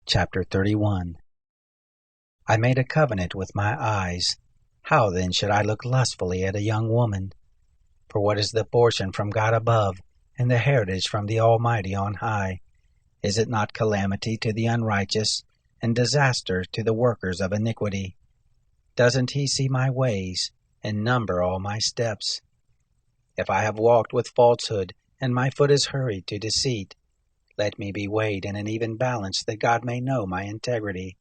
Chapter 31. I made a covenant with my eyes. How then should I look lustfully at a young woman? For what is the portion from God above, and the heritage from the Almighty on high? Is it not calamity to the unrighteous, and disaster to the workers of iniquity? Doesn't he see my ways, and number all my steps? If I have walked with falsehood, and my foot is hurried to deceit, let me be weighed in an even balance, that God may know my integrity.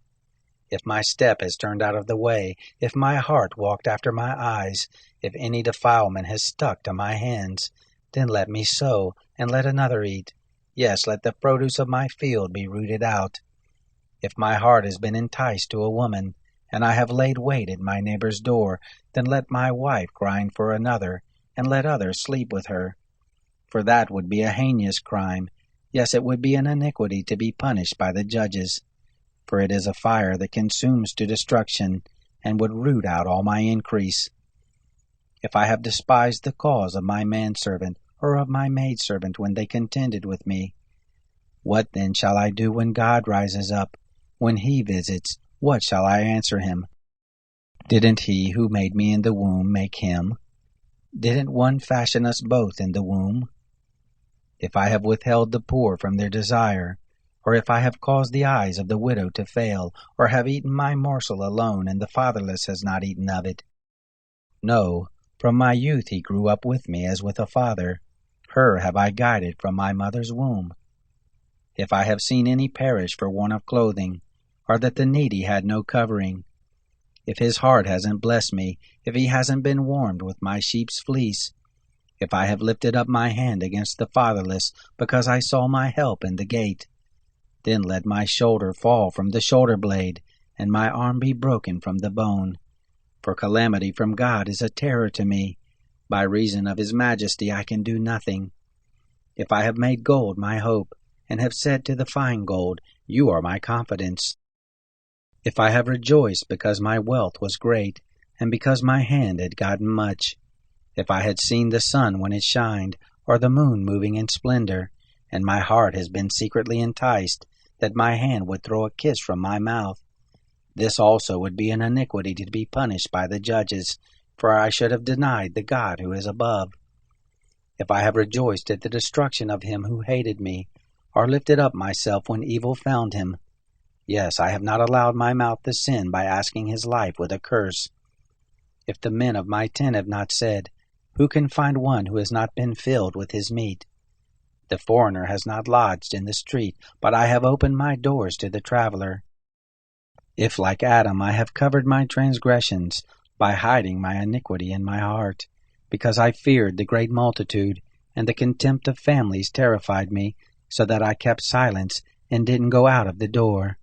If my step has turned out of the way, if my heart walked after my eyes, if any defilement has stuck to my hands, then let me sow, and let another eat. Yes, let the produce of my field be rooted out. If my heart has been enticed to a woman, and I have laid wait at my neighbor's door, then let my wife grind for another, and let others sleep with her. For that would be a heinous crime. Yes, it would be an iniquity to be punished by the judges. For it is a fire that consumes to destruction, and would root out all my increase. If I have despised the cause of my manservant, or of my maidservant when they contended with me, what then shall I do when God rises up? When he visits, what shall I answer him? Didn't he who made me in the womb make him? Didn't one fashion us both in the womb? If I have withheld the poor from their desire, or if I have caused the eyes of the widow to fail, or have eaten my morsel alone, and the fatherless has not eaten of it. No, from my youth he grew up with me as with a father. Her have I guided from my mother's womb. If I have seen any perish for want of clothing, or that the needy had no covering, if his heart hasn't blessed me, if he hasn't been warmed with my sheep's fleece, if I have lifted up my hand against the fatherless, because I saw my help in the gate, then let my shoulder fall from the shoulder blade, and my arm be broken from the bone. For calamity from God is a terror to me. By reason of his majesty I can do nothing. If I have made gold my hope, and have said to the fine gold, You are my confidence. If I have rejoiced because my wealth was great, and because my hand had gotten much, if I had seen the sun when it shined, or the moon moving in splendor, and my heart has been secretly enticed, that my hand would throw a kiss from my mouth, this also would be an iniquity to be punished by the judges, for I should have denied the God who is above. If I have rejoiced at the destruction of him who hated me, or lifted up myself when evil found him, yes, I have not allowed my mouth to sin by asking his life with a curse. If the men of my tent have not said, Who can find one who has not been filled with his meat? The foreigner has not lodged in the street, but I have opened my doors to the traveler. If, like Adam, I have covered my transgressions by hiding my iniquity in my heart, because I feared the great multitude, and the contempt of families terrified me, so that I kept silence and didn't go out of the door.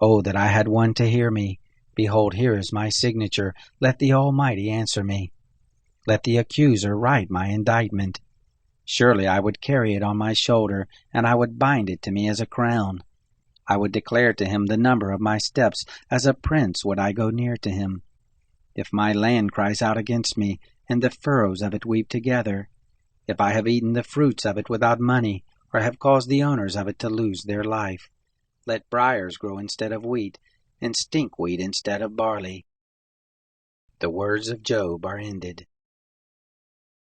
Oh, that I had one to hear me! Behold, here is my signature. Let the Almighty answer me. Let the accuser write my indictment. Surely I would carry it on my shoulder, and I would bind it to me as a crown. I would declare to him the number of my steps. As a prince would I go near to him. If my land cries out against me, and the furrows of it weep together, if I have eaten the fruits of it without money, or have caused the owners of it to lose their life, let briars grow instead of wheat, and stinkweed instead of barley. The words of Job are ended.